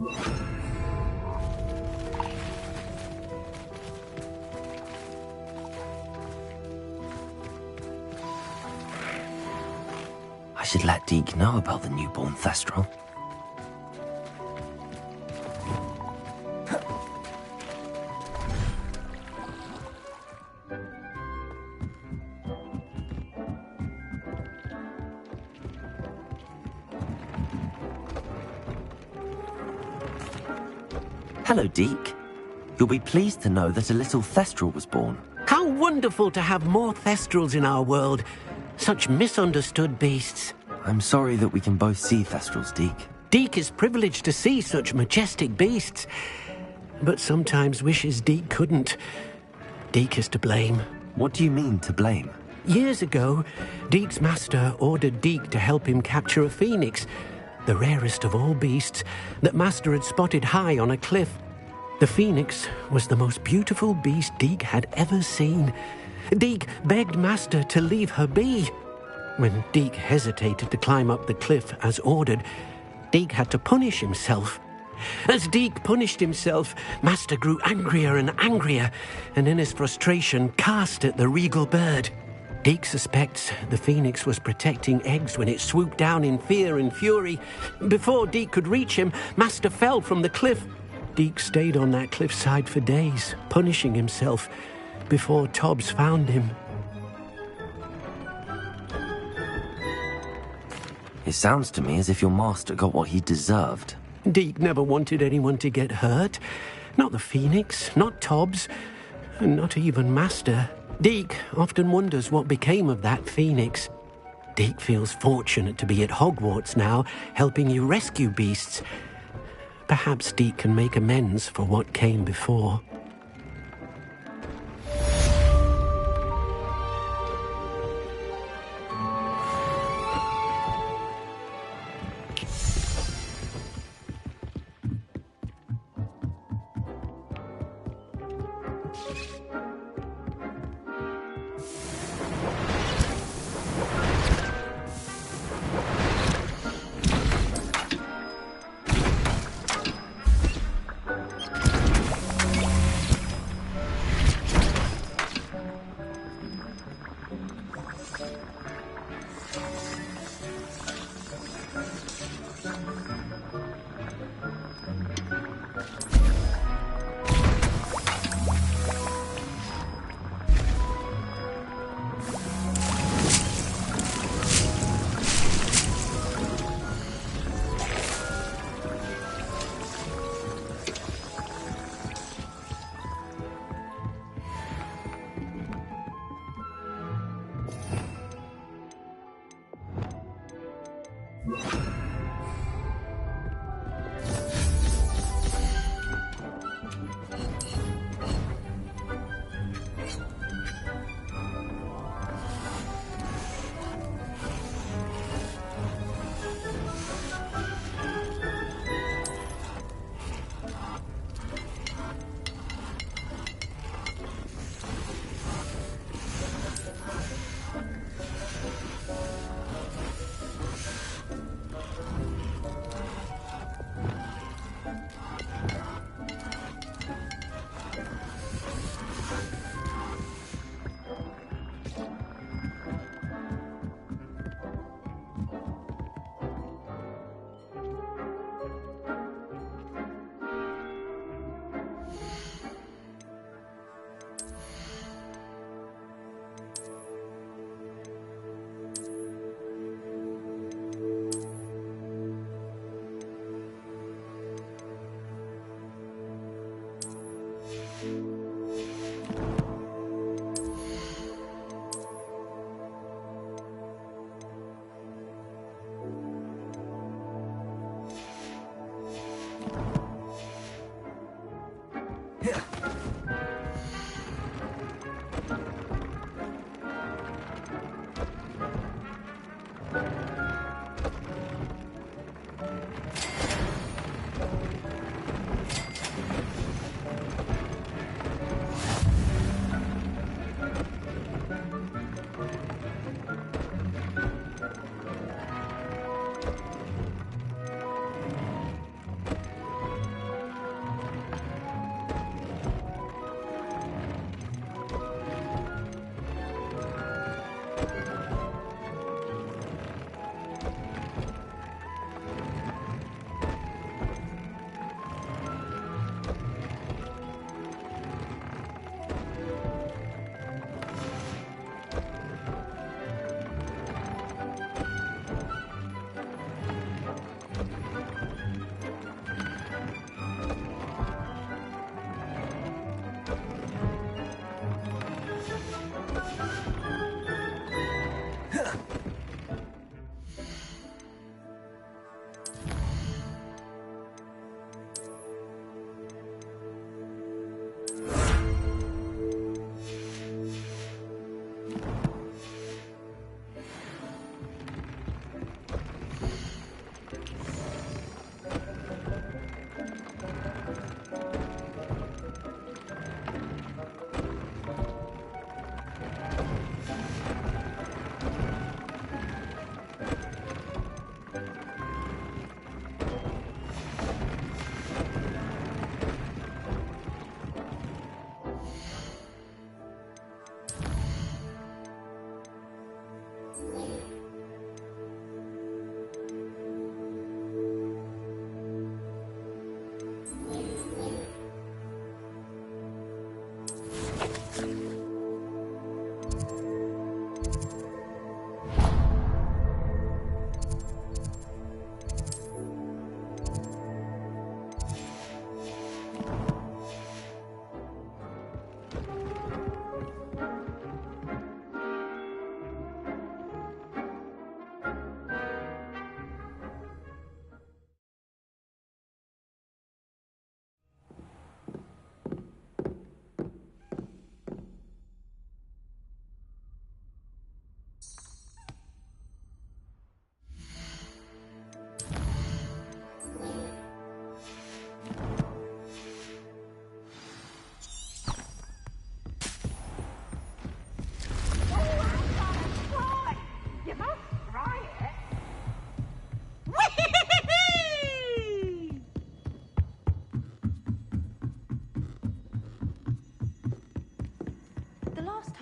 I should let Deke know about the newborn Thestral. Hello, Deke. You'll be pleased to know that a little Thestral was born. How wonderful to have more Thestrals in our world. Such misunderstood beasts. I'm sorry that we can both see Thestrals, Deke. Deke is privileged to see such majestic beasts, but sometimes wishes Deke couldn't. Deke is to blame. What do you mean, to blame? Years ago, Deke's master ordered Deke to help him capture a phoenix, the rarest of all beasts, that master had spotted high on a cliff. The phoenix was the most beautiful beast Deke had ever seen. Deke begged master to leave her be. When Deke hesitated to climb up the cliff as ordered, Deke had to punish himself. As Deke punished himself, master grew angrier and angrier, and in his frustration cast at the regal bird. Deke suspects the phoenix was protecting eggs when it swooped down in fear and fury. Before Deke could reach him, master fell from the cliff. Deke stayed on that cliffside for days, punishing himself, before Tobbs found him. It sounds to me as if your master got what he deserved. Deke never wanted anyone to get hurt. Not the phoenix, not Tobbs, and not even master. Deke often wonders what became of that phoenix. Deke feels fortunate to be at Hogwarts now, helping you rescue beasts. Perhaps Deke can make amends for what came before.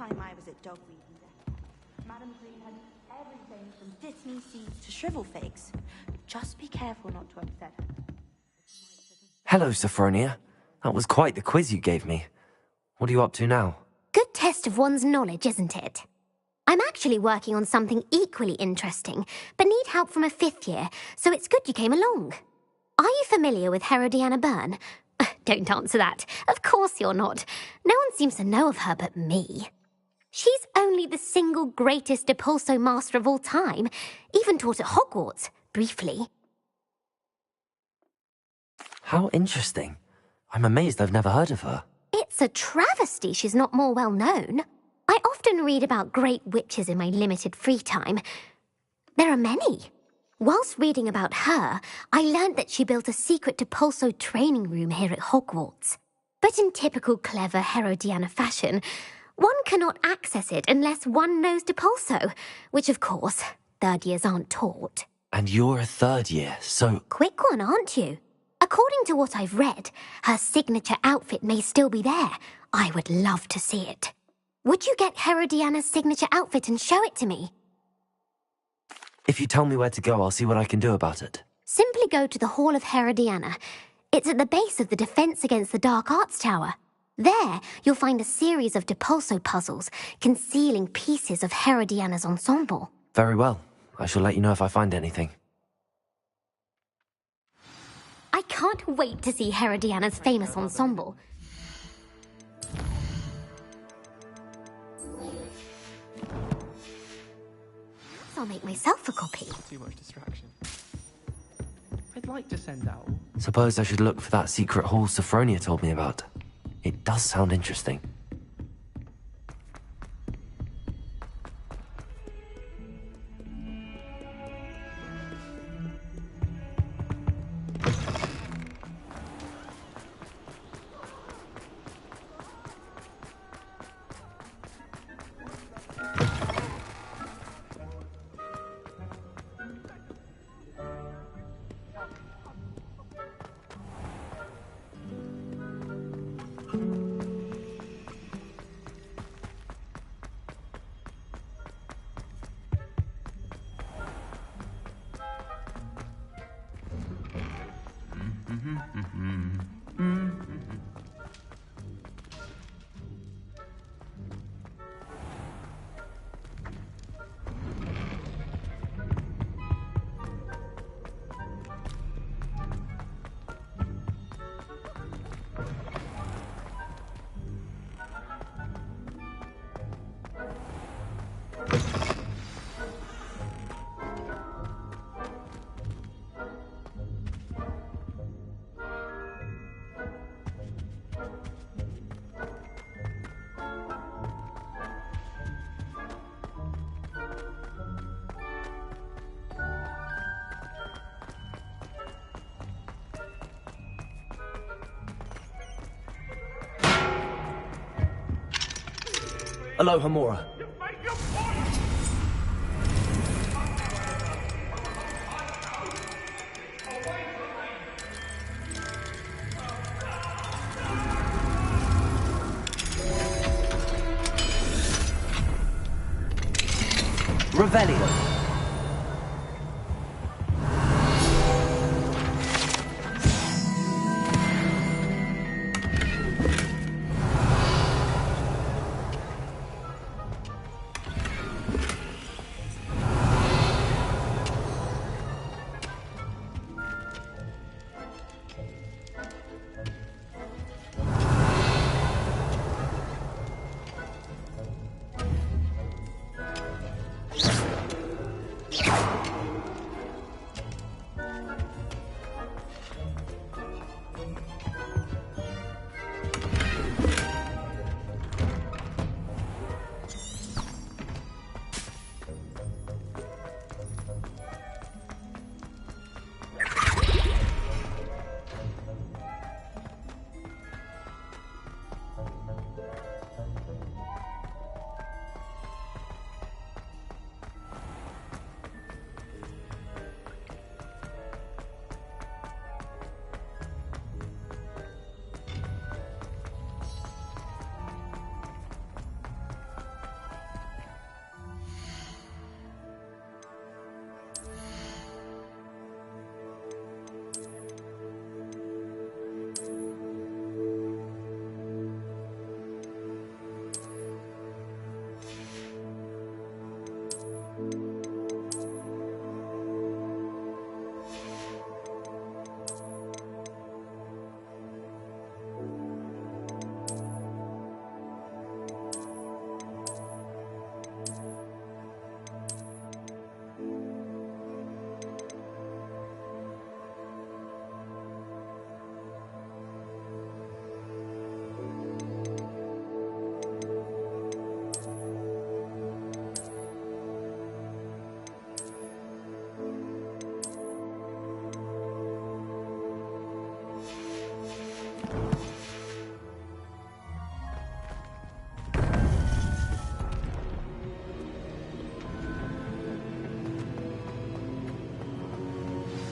time I was at dog reading there, Madam Green had everything from Disney seeds to shrivel figs. Just be careful not to upset her. Hello, Sophronia. That was quite the quiz you gave me. What are you up to now? Good test of one's knowledge, isn't it? I'm actually working on something equally interesting, but need help from a 5th year, so it's good you came along. Are you familiar with Herodiana Byrne? Don't answer that. Of course you're not. No one seems to know of her but me. She's only the single greatest Depulso master of all time, even taught at Hogwarts, briefly. How interesting. I'm amazed I've never heard of her. It's a travesty she's not more well known. I often read about great witches in my limited free time. There are many. Whilst reading about her, I learned that she built a secret Depulso training room here at Hogwarts. But in typical clever Herodiana fashion, one cannot access it unless one knows Depulso, which of course, 3rd years aren't taught. And you're a 3rd year, so... Quick one, aren't you? According to what I've read, her signature outfit may still be there. I would love to see it. Would you get Herodiana's signature outfit and show it to me? If you tell me where to go, I'll see what I can do about it. Simply go to the Hall of Herodiana. It's at the base of the Defense Against the Dark Arts Tower. There, you'll find a series of Depulso puzzles concealing pieces of Herodiana's ensemble. Very well. I shall let you know if I find anything. I can't wait to see Herodiana's famous ensemble. I'll make myself a copy. Too much distraction. I'd like to send out... Suppose I should look for that secret hall Sophronia told me about. It does sound interesting. Aloha, Mora. Revelio.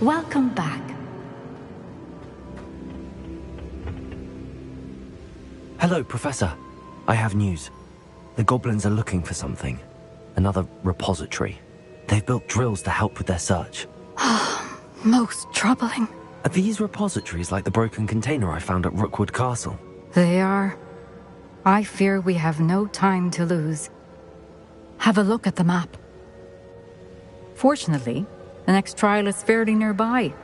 Welcome back. Hello, Professor. I have news. The goblins are looking for something. Another repository. They've built drills to help with their search. Most troubling. Are these repositories like the broken container I found at Rookwood Castle? They are. I fear we have no time to lose. Have a look at the map. Fortunately, the next trial is fairly nearby.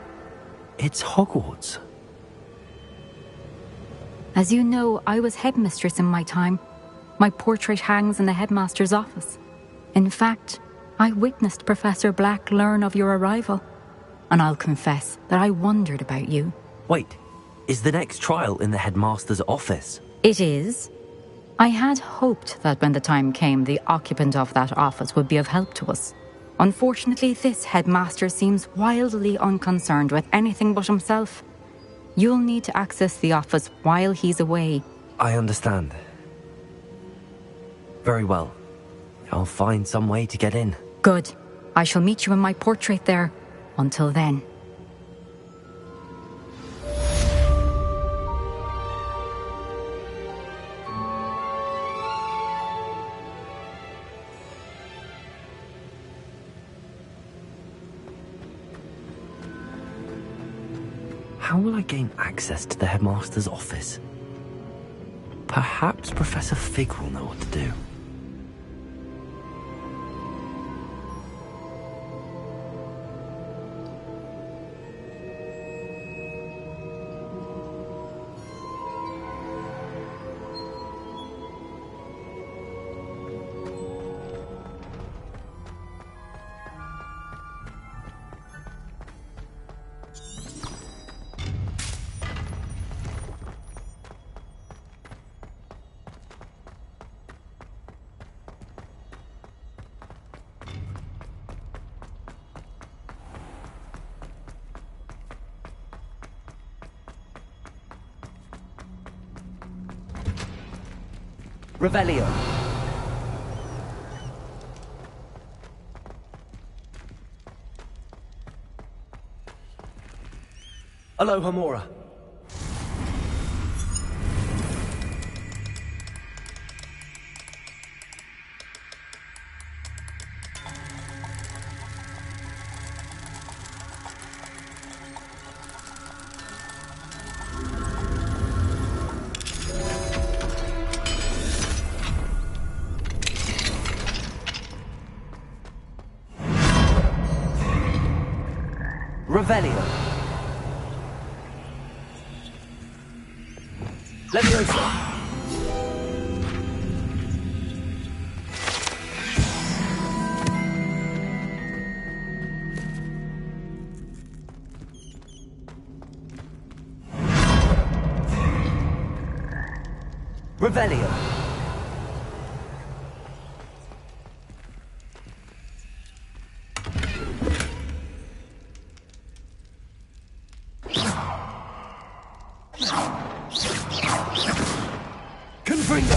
It's Hogwarts. As you know, I was headmistress in my time. My portrait hangs in the headmaster's office. In fact, I witnessed Professor Black learn of your arrival. And I'll confess that I wondered about you. Wait, is the next trial in the headmaster's office? It is. I had hoped that when the time came, the occupant of that office would be of help to us. Unfortunately, this headmaster seems wildly unconcerned with anything but himself. You'll need to access the office while he's away. I understand. Very well. I'll find some way to get in. Good. I shall meet you in my portrait there. Until then. How will I gain access to the headmaster's office? Perhaps Professor Fig will know what to do. Revelio. Aloha Mora. Revelio. Leviosa. Revelio. Confringo.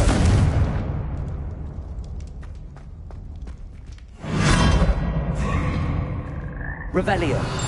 Revelio.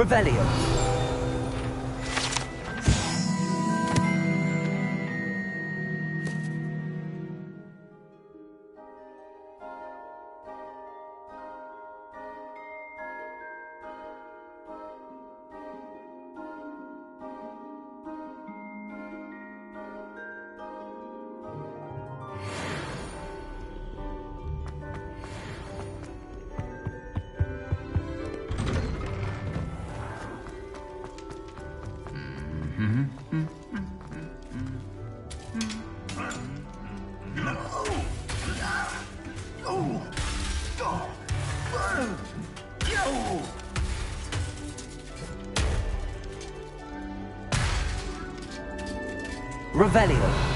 Revelio. Revelio.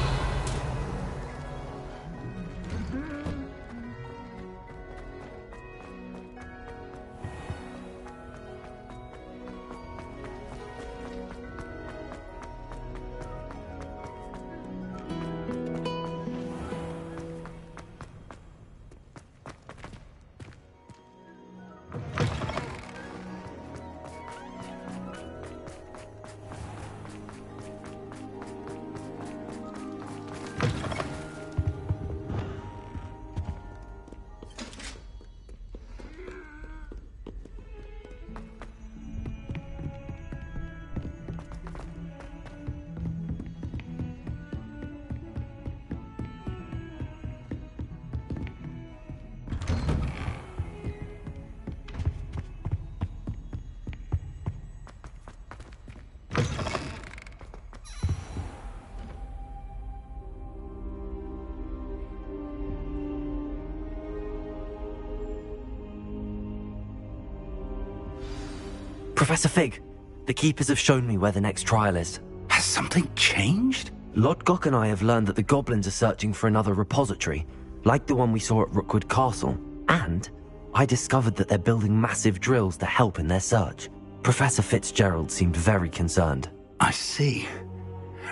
Professor Fig, the Keepers have shown me where the next trial is. Has something changed? Lodgok and I have learned that the goblins are searching for another repository, like the one we saw at Rookwood Castle. And I discovered that they're building massive drills to help in their search. Professor Fitzgerald seemed very concerned. I see.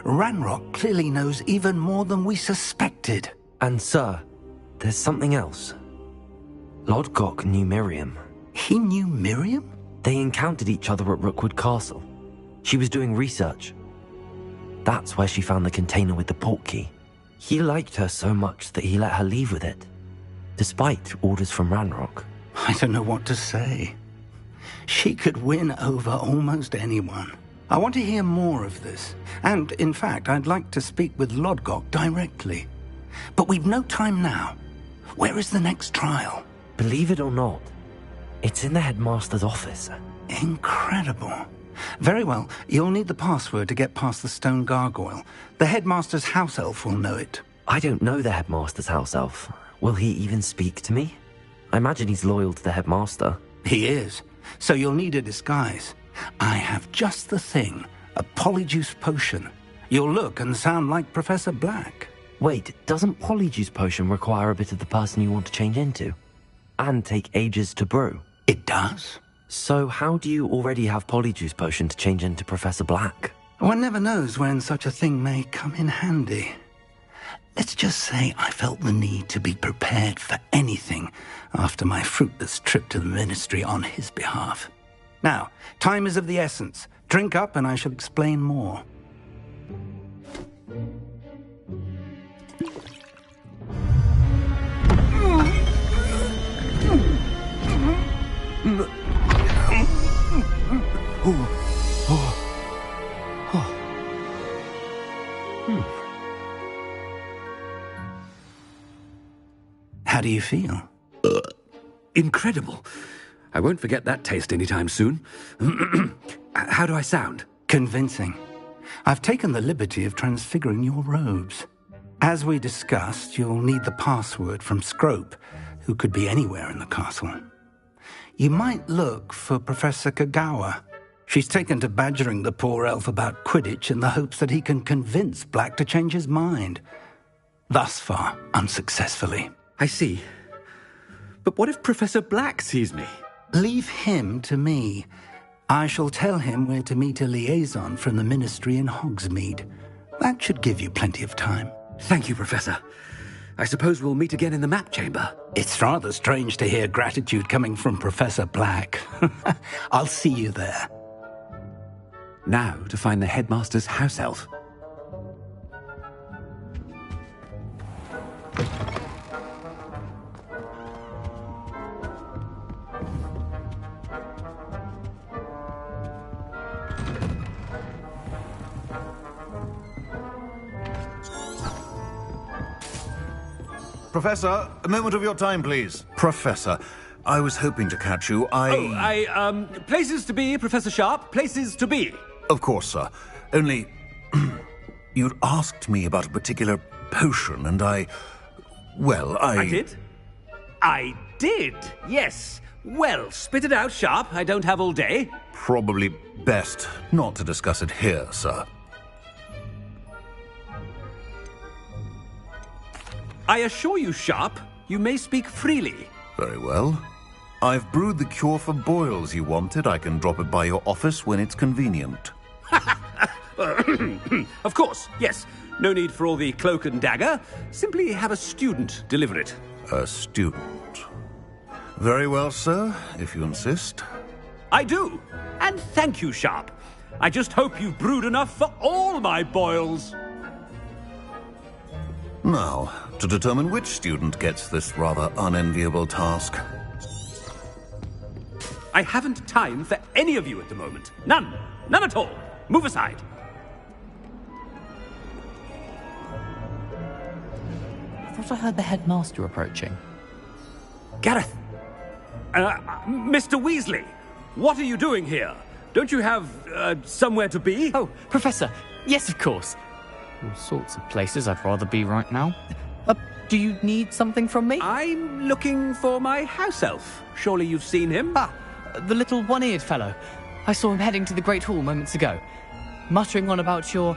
Ranrock clearly knows even more than we suspected. And sir, there's something else. Lodgok knew Miriam. He knew Miriam? They encountered each other at Rookwood Castle. She was doing research. That's where she found the container with the portkey. He liked her so much that he let her leave with it, despite orders from Ranrock. I don't know what to say. She could win over almost anyone. I want to hear more of this. And, in fact, I'd like to speak with Lodgok directly. But we've no time now. Where is the next trial? Believe it or not, it's in the headmaster's office. Incredible. Very well, you'll need the password to get past the stone gargoyle. The headmaster's house elf will know it. I don't know the headmaster's house elf. Will he even speak to me? I imagine he's loyal to the headmaster. He is. So you'll need a disguise. I have just the thing. A polyjuice potion. You'll look and sound like Professor Black. Wait, doesn't Polyjuice Potion require a bit of the person you want to change into? And take ages to brew? It does. So how do you already have Polyjuice Potion to change into Professor Black? One never knows when such a thing may come in handy. Let's just say I felt the need to be prepared for anything after my fruitless trip to the Ministry on his behalf. Now, time is of the essence. Drink up and I shall explain more. How do you feel? Incredible. I won't forget that taste anytime soon. How do I sound? Convincing. I've taken the liberty of transfiguring your robes. As we discussed, you'll need the password from Scrope, who could be anywhere in the castle. You might look for Professor Kagawa. She's taken to badgering the poor elf about Quidditch in the hopes that he can convince Black to change his mind. Thus far, unsuccessfully. I see. But what if Professor Black sees me? Leave him to me. I shall tell him where to meet a liaison from the Ministry in Hogsmeade. That should give you plenty of time. Thank you, Professor. I suppose we'll meet again in the map chamber. It's rather strange to hear gratitude coming from Professor Black. I'll see you there. Now to find the headmaster's house elf. Professor, a moment of your time, please. Professor, I was hoping to catch you. Places to be, Professor Sharp, places to be. Of course, sir. Only, you'd asked me about a particular potion, and I did? I did, yes. Well, spit it out, Sharp. I don't have all day. Probably best not to discuss it here, sir. I assure you, Sharp, you may speak freely. Very well. I've brewed the cure for boils you wanted. I can drop it by your office when it's convenient. Of course, yes. No need for all the cloak and dagger. Simply have a student deliver it. A student. Very well, sir, if you insist. I do. And thank you, Sharp. I just hope you've brewed enough for all my boils. Now, to determine which student gets this rather unenviable task. I haven't time for any of you at the moment. None. None at all. Move aside. I thought I heard the headmaster approaching. Gareth. Mr. Weasley, what are you doing here? Don't you have, somewhere to be? Oh, Professor. Yes, of course. All sorts of places I'd rather be right now. Do you need something from me? I'm looking for my house elf. Surely you've seen him? Ah, the little one-eared fellow. I saw him heading to the Great Hall moments ago, muttering on about your,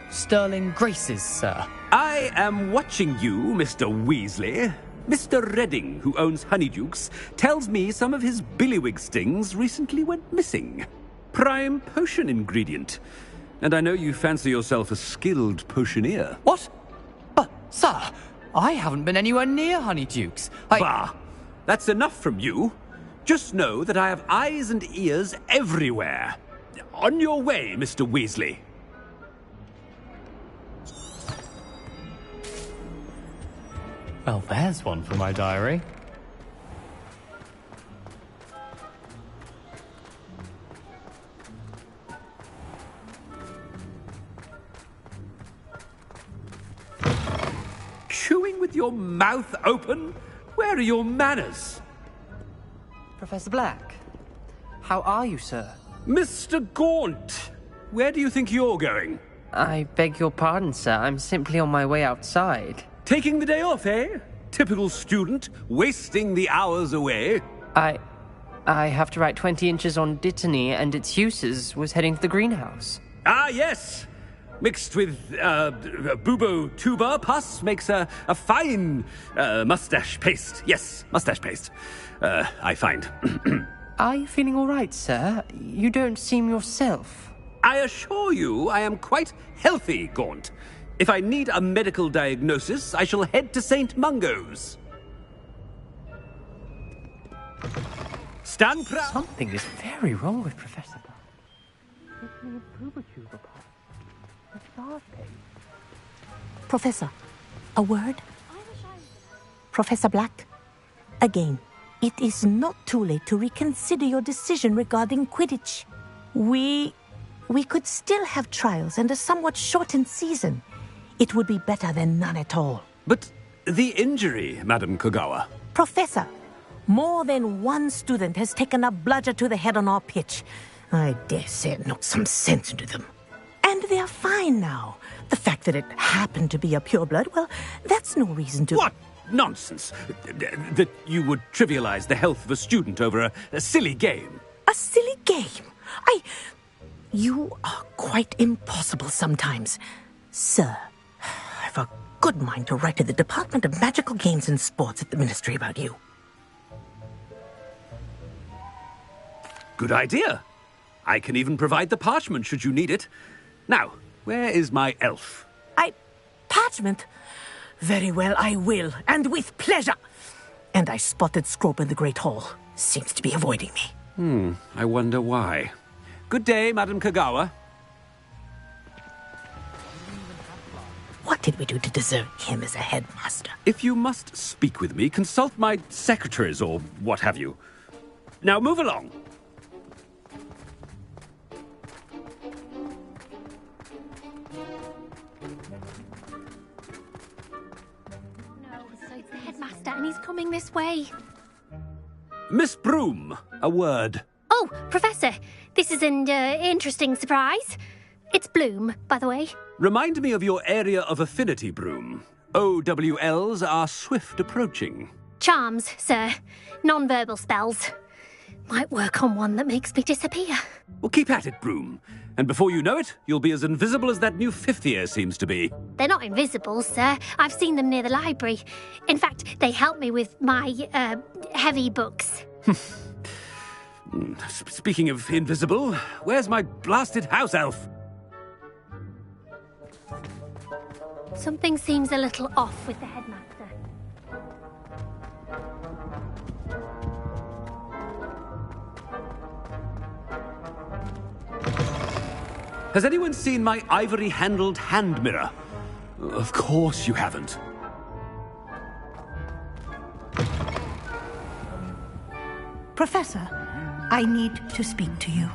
sterling graces, sir. I am watching you, Mr. Weasley. Mr. Redding, who owns Honeydukes, tells me some of his billywig stings recently went missing. Prime potion ingredient. And I know you fancy yourself a skilled potioneer. What? But, sir, I haven't been anywhere near Honeydukes. Bah! That's enough from you. Just know that I have eyes and ears everywhere. On your way, Mr. Weasley. Well, there's one for my diary. Chewing with your mouth open? Where are your manners? Professor Black, how are you, sir? Mr. Gaunt, where do you think you're going? I beg your pardon, sir. I'm simply on my way outside. Taking the day off, eh? Typical student, wasting the hours away. I have to write 20 inches on Dittany and its uses. Was heading to the greenhouse. Ah, yes. Mixed with bubo tuber pus makes a fine mustache paste. Yes, mustache paste. I find. Are you feeling all right, sir? You don't seem yourself. I assure you I am quite healthy, Gaunt. If I need a medical diagnosis, I shall head to St. Mungo's. Stand proud. Something is very wrong with Professor Black. Professor, a word? Professor Black, again, it is not too late to reconsider your decision regarding Quidditch. We could still have trials and a somewhat shortened season. It would be better than none at all. But the injury, Madam Kogawa. Professor, more than one student has taken a bludger to the head on our pitch. I dare say it knocked some sense into them. And they're fine now. The fact that it happened to be a pureblood, well, that's no reason to... What nonsense! That you would trivialize the health of a student over a silly game. A silly game? You are quite impossible sometimes. Sir, I've a good mind to write to the Department of Magical Games and Sports at the Ministry about you. Good idea. I can even provide the parchment should you need it. Now, where is my elf? Parchment? Very well, I will, and with pleasure. And I spotted Scrope in the Great Hall. Seems to be avoiding me. I wonder why. Good day, Madam Kagawa. What did we do to deserve him as a headmaster? If you must speak with me, consult my secretaries or what have you. Now move along. No, so it's the headmaster and he's coming this way. Miss Broom, a word. Oh, Professor, this is an interesting surprise. It's Bloom, by the way. Remind me of your area of affinity, Broom. OWLs are swift approaching. Charms, sir. Non-verbal spells. Might work on one that makes me disappear. Well, keep at it, Broom. And before you know it, you'll be as invisible as that new fifth year seems to be. They're not invisible, sir. I've seen them near the library. In fact, they help me with my, heavy books. Speaking of invisible, where's my blasted house elf? Something seems a little off with the headmaster. Has anyone seen my ivory-handled hand mirror? Of course you haven't. Professor, I need to speak to you.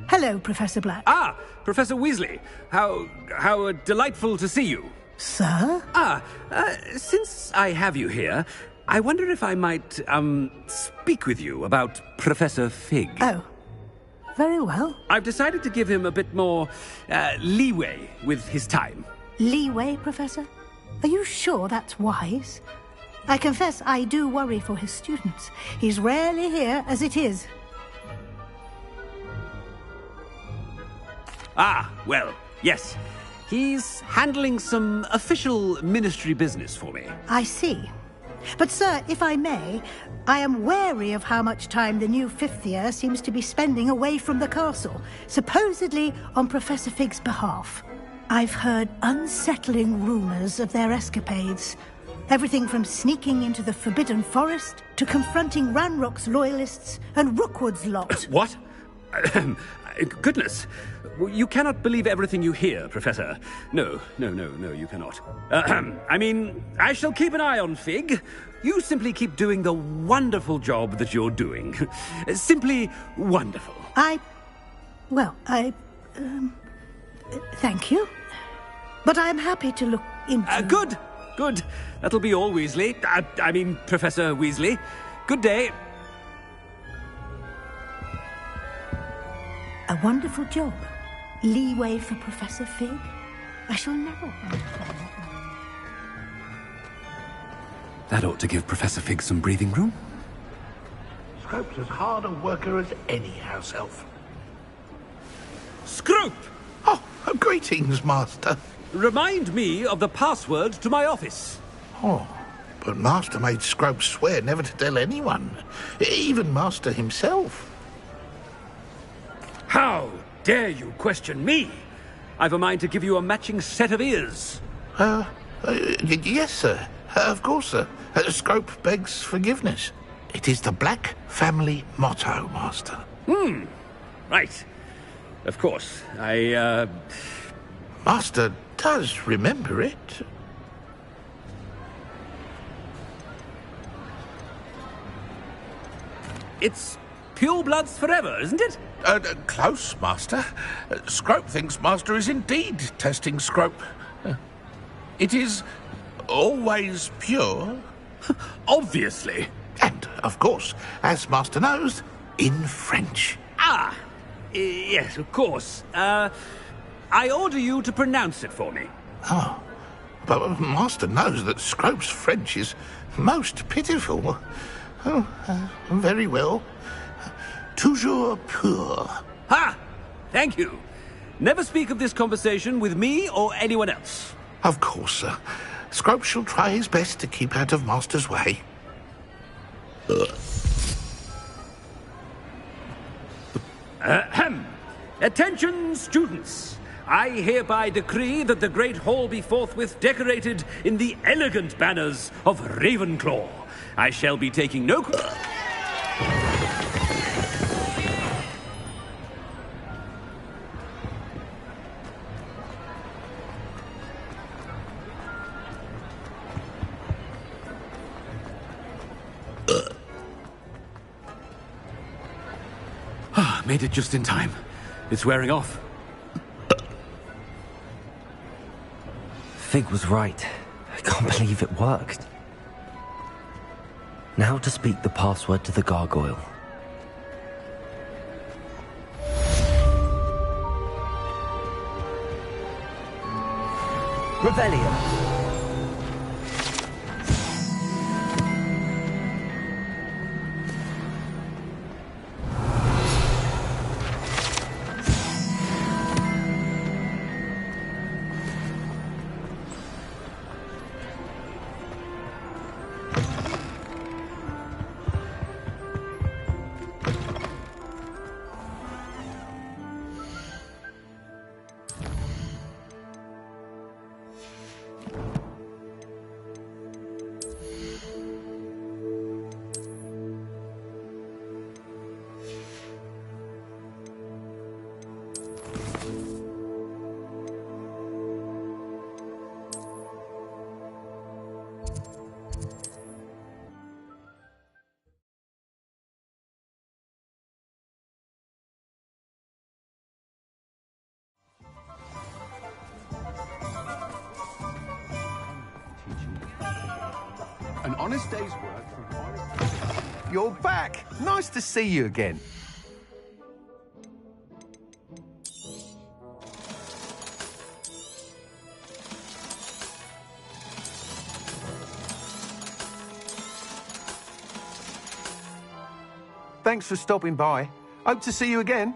Hello, Professor Black. Ah, Professor Weasley. How delightful to see you. Sir? Since I have you here, I wonder if I might, speak with you about Professor Fig. Oh, very well. I've decided to give him a bit more, leeway with his time. Leeway, Professor? Are you sure that's wise? I confess I do worry for his students. He's rarely here as it is. Ah, well, yes. He's handling some official ministry business for me. I see. But, sir, if I may, I am wary of how much time the new fifth year seems to be spending away from the castle, supposedly on Professor Fig's behalf. I've heard unsettling rumours of their escapades. Everything from sneaking into the Forbidden Forest to confronting Ranrock's loyalists and Rookwood's lot. What? Goodness. You cannot believe everything you hear, Professor. No, you cannot. I mean, I shall keep an eye on Fig. You simply keep doing the wonderful job that you're doing. Simply wonderful. Thank you. But I'm happy to look into... Good. That'll be all, Weasley. I mean, Professor Weasley. Good day. A wonderful job. Leeway for Professor Fig. I shall never understand that. That ought to give Professor Fig some breathing room. Scrope's as hard a worker as any house elf. Scrope! Oh, greetings, Master. Remind me of the password to my office. Oh, but Master made Scrope swear never to tell anyone, even Master himself. How dare you question me? I've a mind to give you a matching set of ears. Yes, sir. Of course, sir. Scrope begs forgiveness. It is the Black family motto, Master. Right. Of course. Master does remember it. It's pure bloods forever, isn't it? Close, Master. Scrope thinks Master is indeed testing Scrope. It is always pure. Obviously. And, of course, as Master knows, in French. Yes, of course. I order you to pronounce it for me. Oh, but Master knows that Scrope's French is most pitiful. Oh, very well. Toujours pur. Ha! Thank you. Never speak of this conversation with me or anyone else. Of course, sir. Scrope shall try his best to keep out of Master's way. Attention, students. I hereby decree that the Great Hall be forthwith decorated in the elegant banners of Ravenclaw. I shall be taking no... Made it just in time. It's wearing off. Fig was right. I can't believe it worked. Now to speak the password to the gargoyle. Revelio. An honest day's work from honest... You're back! Nice to see you again. Thanks for stopping by. Hope to see you again.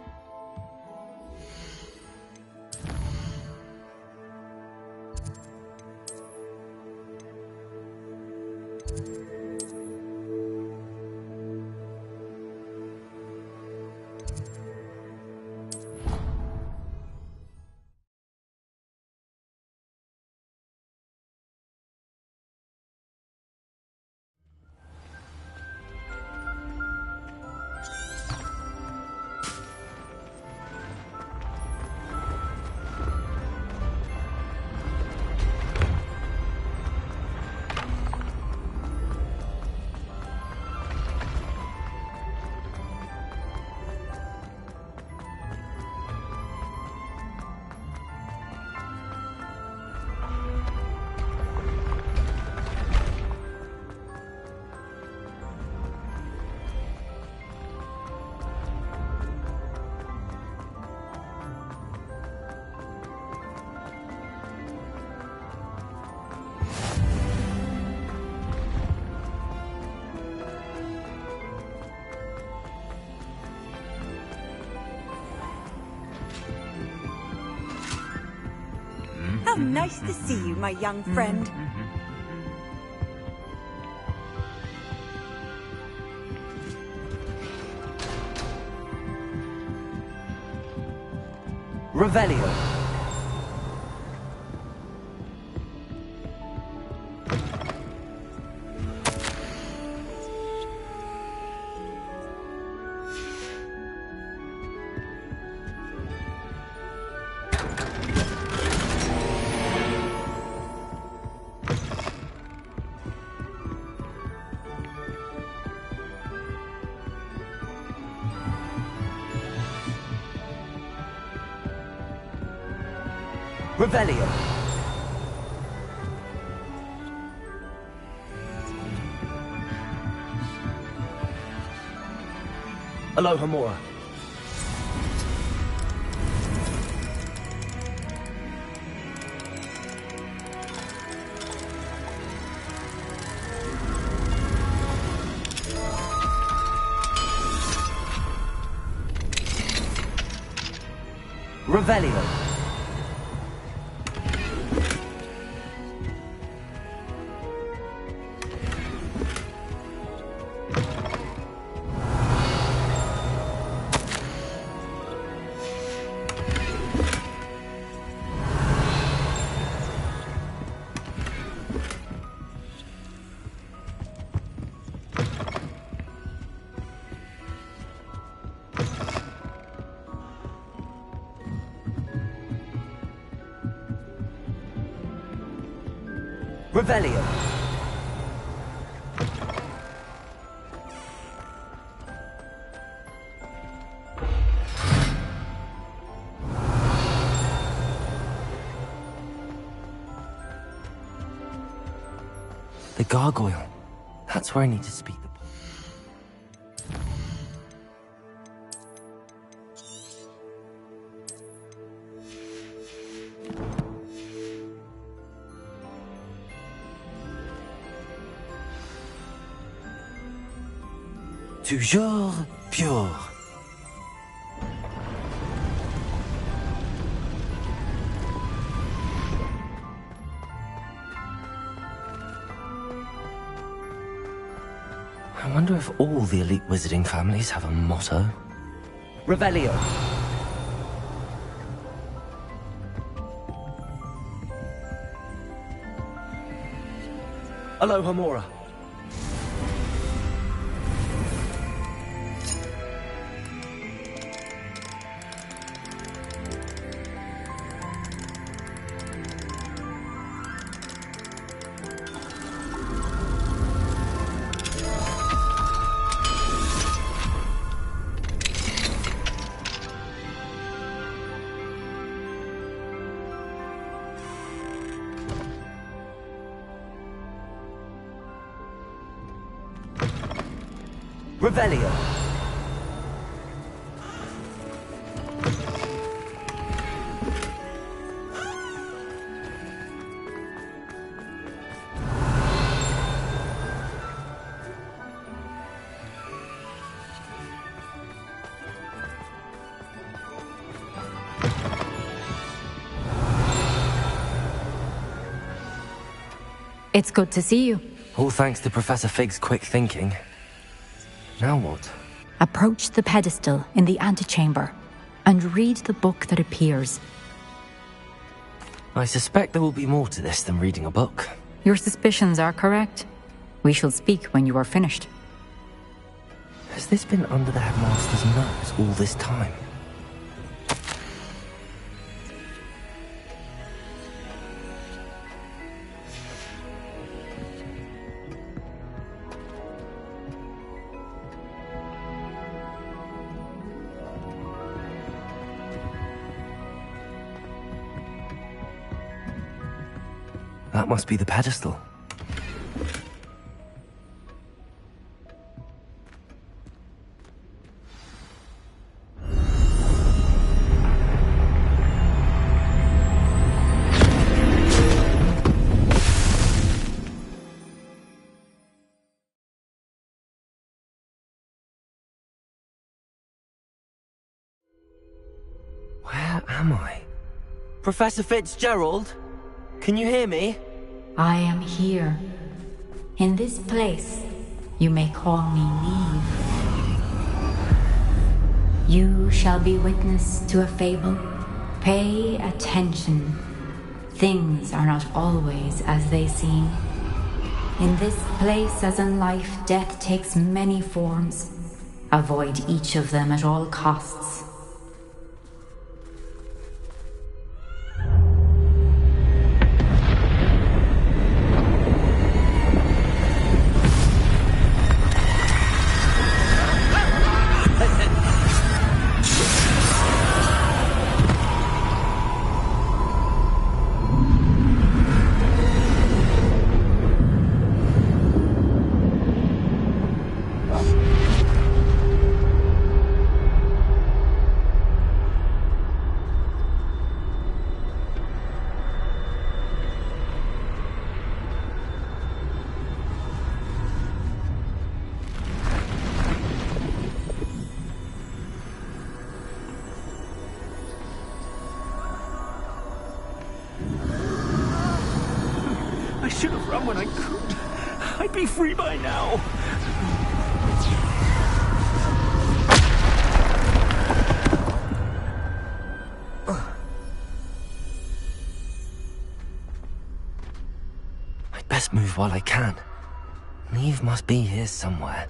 How nice to see you, my young friend. Revelio. Revelio. Aloha Mora. Revelio. Revelio. the gargoyle. That's where I need to speak the... Toujours pure. I wonder if all the elite wizarding families have a motto. Revelio. Alohomora. Revelio. It's good to see you. All thanks to Professor Fig's quick thinking. Now what? Approach the pedestal in the antechamber and read the book that appears. I suspect there will be more to this than reading a book. Your suspicions are correct. We shall speak when you are finished. Has this been under the headmaster's nose all this time? That must be the pedestal. Where am I? Professor Fitzgerald? Can you hear me? I am here. In this place, you may call me Neve. You shall be witness to a fable. Pay attention. Things are not always as they seem. In this place, as in life, death takes many forms. Avoid each of them at all costs. I should have run when I could. I'd be free by now. I'd best move while I can. Neve must be here somewhere.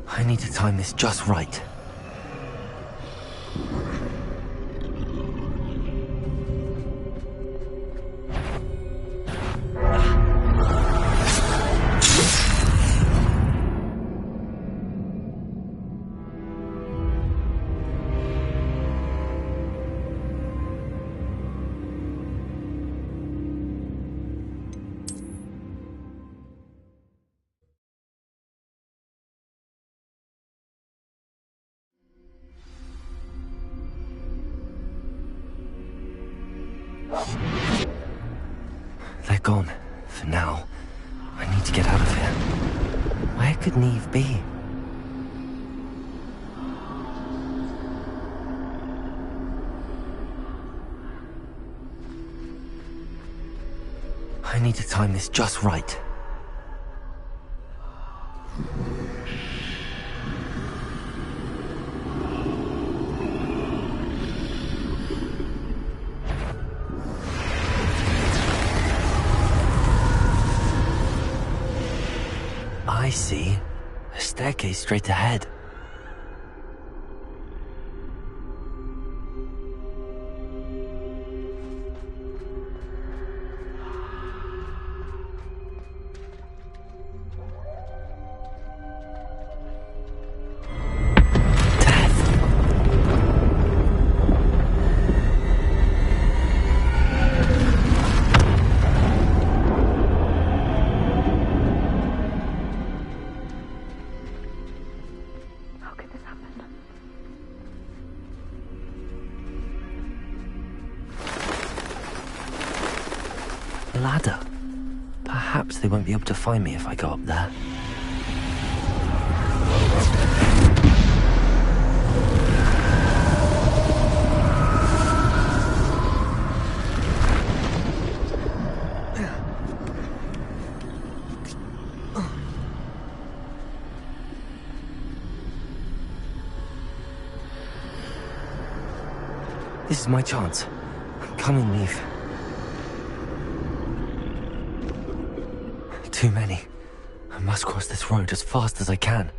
I need to time this just right. They're gone, for now. I need to get out of here. Where could Neve be? I need to time this just right. I see. A staircase straight ahead. Ladder. Perhaps they won't be able to find me if I go up there. This is my chance. Come and leave. Too many. I must cross this road as fast as I can.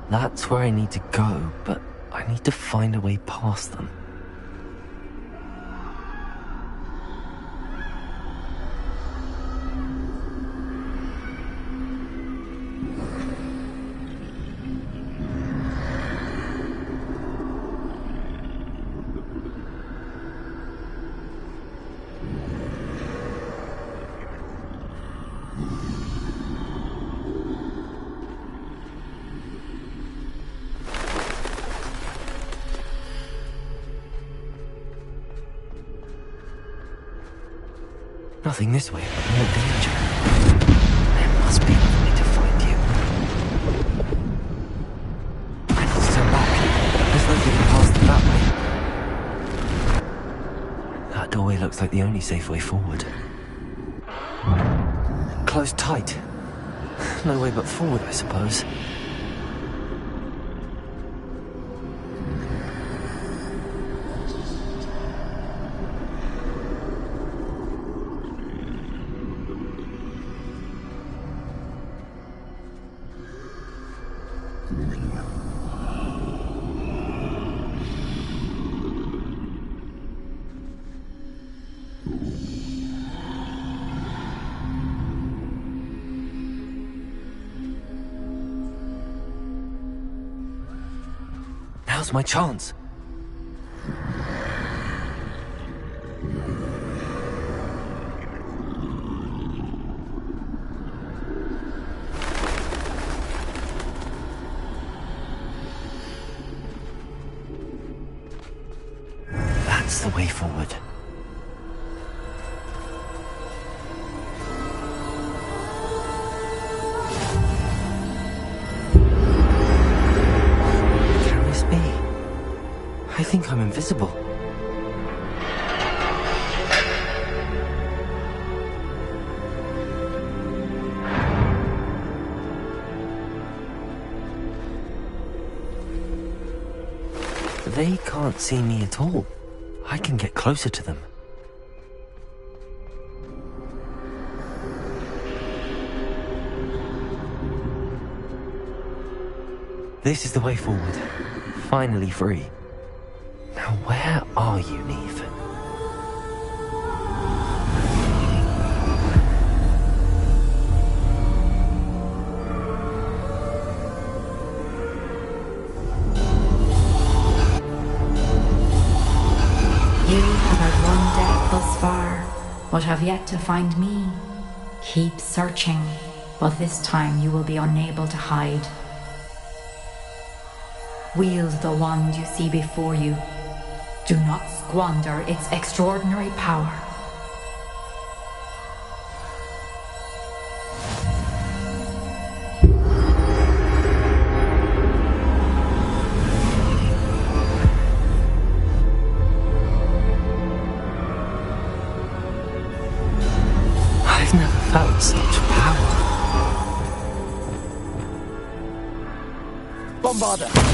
That's where I need to go, but I need to find a way past them. Nothing this way, more danger. There must be another way to find you. I need to turn back. There's no getting past them that way. That doorway looks like the only safe way forward. Closed tight. No way but forward, I suppose. Now's my chance. That's the way forward. I think I'm invisible. They can't see me at all. I can get closer to them. This is the way forward. Finally free. Now where are you, Neve? but have yet to find me. Keep searching, but this time you will be unable to hide. Wield the wand you see before you. Do not squander its extraordinary power. I've never felt such power. Bombarder!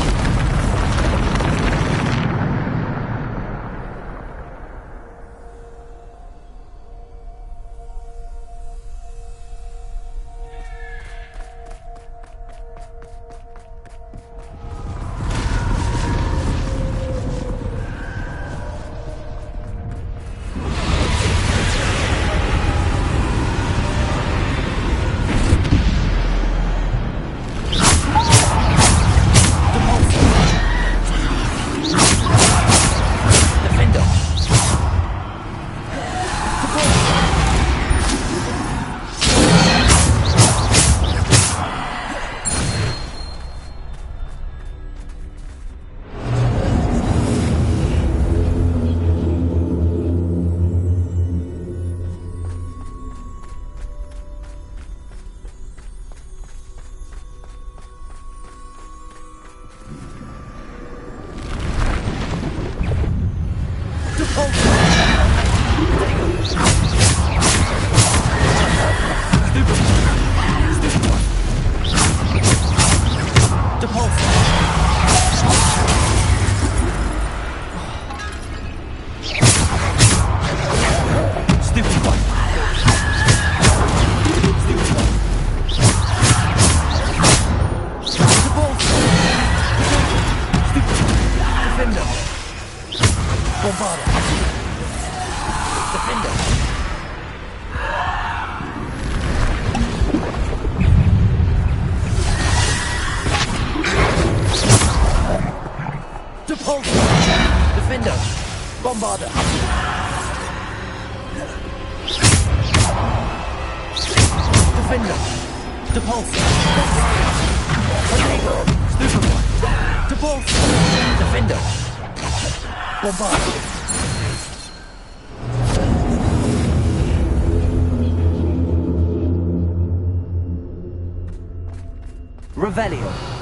Revelio.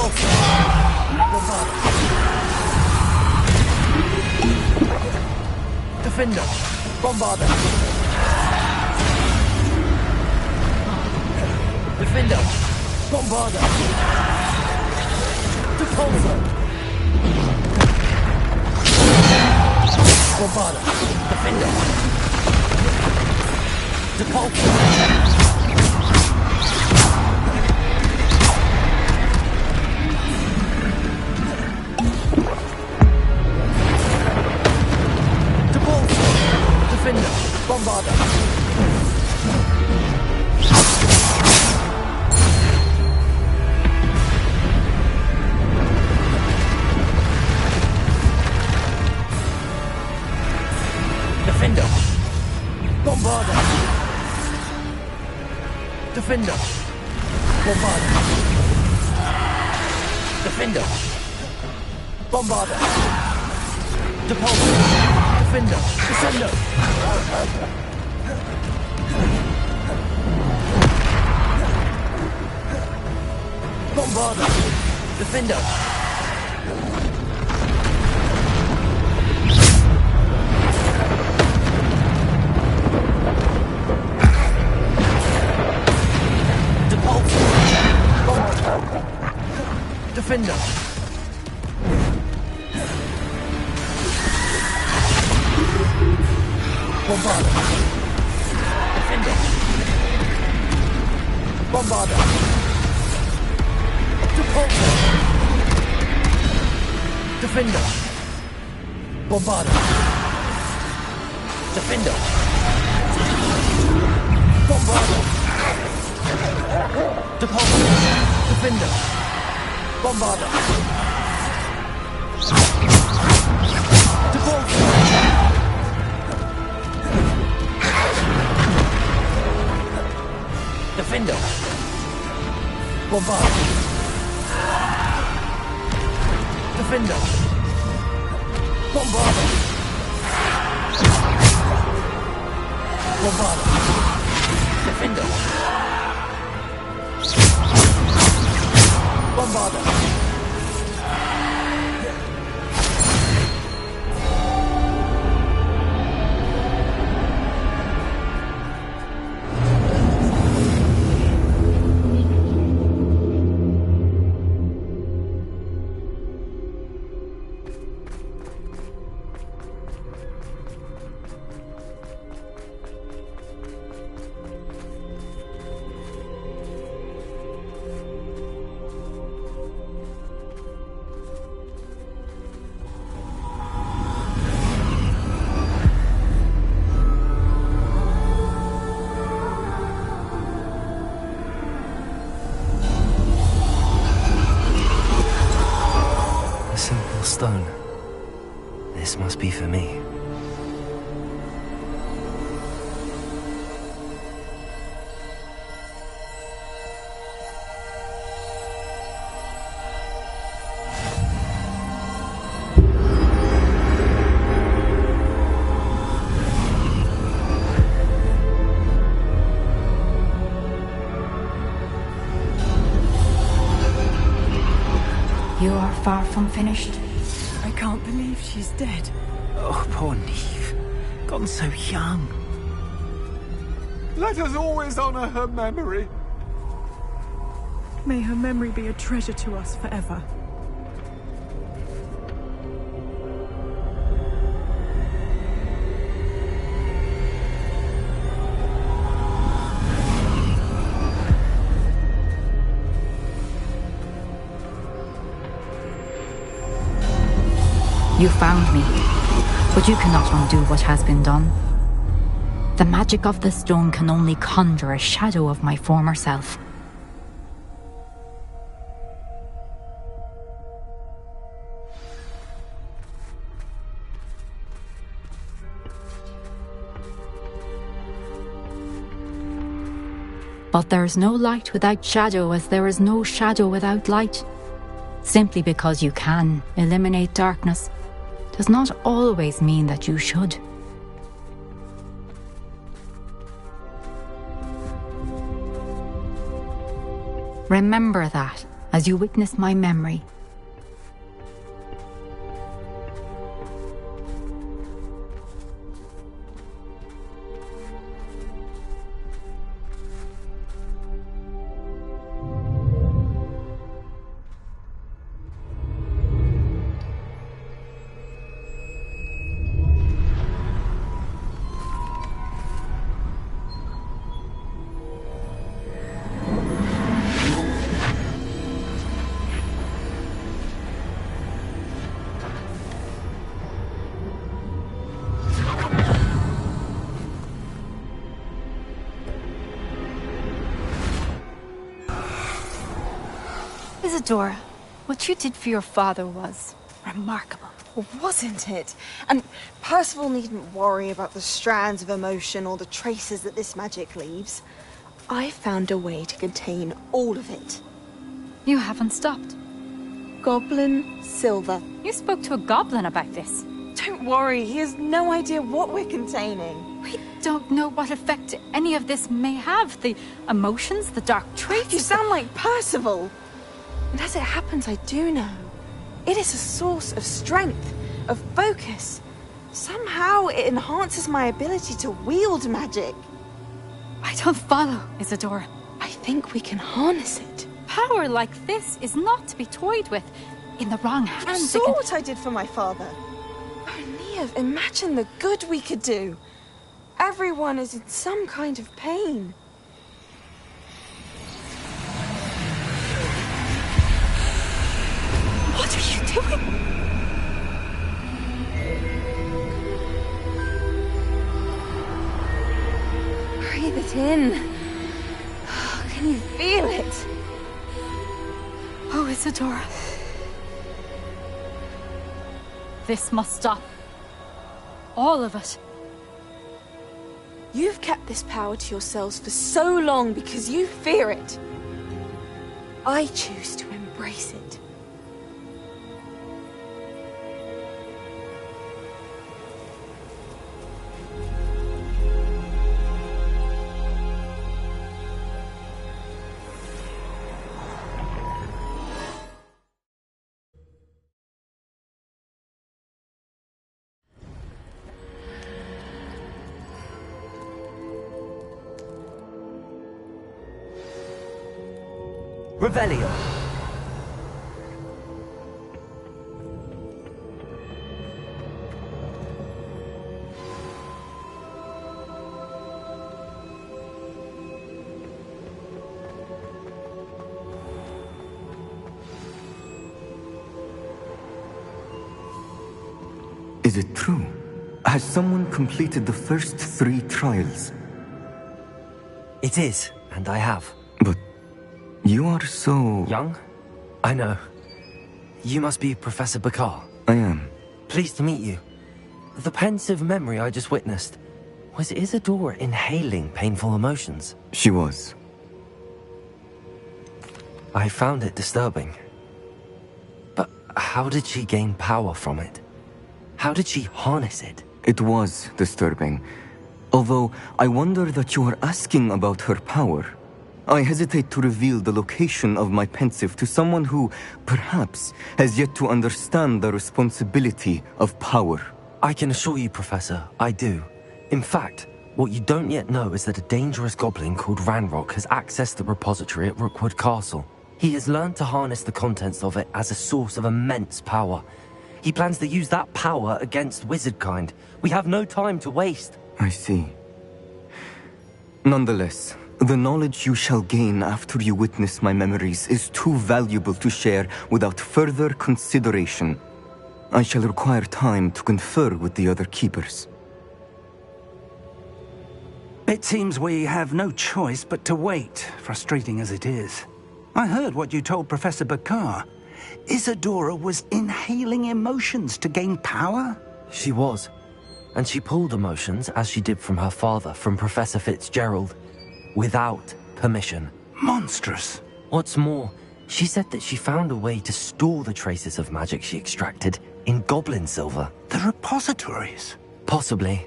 Depulso! Bombarda! Defender! Bombarda! Defender! Bombarda! Depulso! Bombarda! Defender! Depulso! Defender, Bombarda. Defender, Bombarda. Defender, Bombarda. Defender, Bombarda. Depulso. Defender, Descendo. Bombarda. Defender. Depulso. Defender. Bombarda. Defender. Bombarda. Depulso. Defender. Bombarda. Defender. Bombarda. Depulso. Defender. Bombarda. Depulso. Defender. Bombarda. Defender. Bombarda. Bombarda. Defender. Bombarda. Stone. This must be for me. You are far from finished. I can't believe she's dead. Oh, poor Neve. Gone so young. Let us always honor her memory. May her memory be a treasure to us forever. You found me, but you cannot undo what has been done. The magic of the stone can only conjure a shadow of my former self. But there is no light without shadow, as there is no shadow without light. Simply because you can eliminate darkness does not always mean that you should. Remember that as you witness my memory. Isadora, what you did for your father was remarkable. Wasn't it? And Percival needn't worry about the strands of emotion or the traces that this magic leaves. I found a way to contain all of it. You haven't stopped. Goblin silver. You spoke to a goblin about this. Don't worry, he has no idea what we're containing. We don't know what effect any of this may have. The emotions, the dark traits. You sound like Percival. And as it happens, I do know. It is a source of strength, of focus. Somehow it enhances my ability to wield magic. I don't follow, Isadora. I think we can harness it. Power like this is not to be toyed with. In the wrong hands, You saw what I did for my father. Oh, Neve, imagine the good we could do. Everyone is in some kind of pain. What are you doing? Breathe it in. Can you feel it? Oh, Isadora. This must stop. All of it. You've kept this power to yourselves for so long because you fear it. I choose to embrace it. Revelio. Is it true? Has someone completed the first 3 trials? It is, and I have. But you are so... young? I know. You must be Professor Bakar. I am. Pleased to meet you. The pensive memory I just witnessed, was Isadora inhaling painful emotions? She was. I found it disturbing. But how did she gain power from it? How did she harness it? It was disturbing. Although, I wonder that you are asking about her power. I hesitate to reveal the location of my pensive to someone who, perhaps, has yet to understand the responsibility of power. I can assure you, Professor, I do. In fact, what you don't yet know is that a dangerous goblin called Ranrock has accessed the repository at Rookwood Castle. He has learned to harness the contents of it as a source of immense power. He plans to use that power against wizardkind. We have no time to waste. I see. Nonetheless, the knowledge you shall gain after you witness my memories is too valuable to share without further consideration. I shall require time to confer with the other keepers. It seems we have no choice but to wait, frustrating as it is. I heard what you told Professor Bakar. Isadora was inhaling emotions to gain power? She was. And she pulled emotions, as she did from her father, from Professor Fitzgerald, without permission. Monstrous. What's more, she said that she found a way to store the traces of magic she extracted in goblin silver. The repositories? Possibly.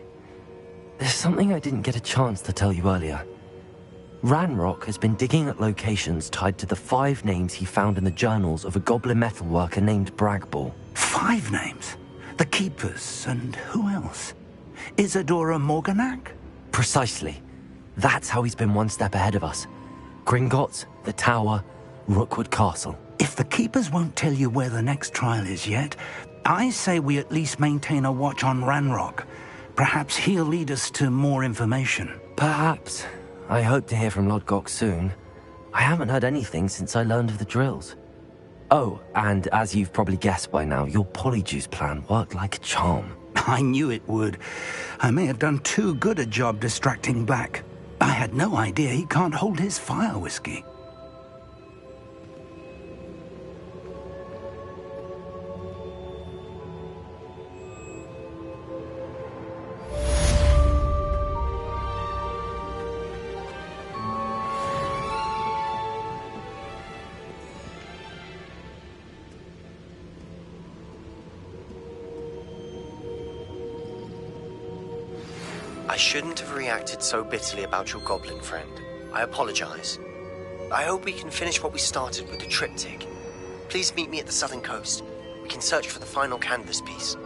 There's something I didn't get a chance to tell you earlier. Ranrock has been digging at locations tied to the 5 names he found in the journals of a goblin metalworker named Bragball. 5 names? The Keepers, and who else? Isadora Morganac? Precisely. That's how he's been one step ahead of us. Gringotts, the Tower, Rookwood Castle. If the Keepers won't tell you where the next trial is yet, I say we at least maintain a watch on Ranrock. Perhaps he'll lead us to more information. Perhaps. I hope to hear from Lodgok soon. I haven't heard anything since I learned of the drills. Oh, and as you've probably guessed by now, your polyjuice plan worked like a charm. I knew it would. I may have done too good a job distracting Black. I had no idea he can't hold his fire whiskey. I shouldn't have reacted so bitterly about your goblin friend. I apologize. I hope we can finish what we started with the triptych. Please meet me at the southern coast. We can search for the final canvas piece.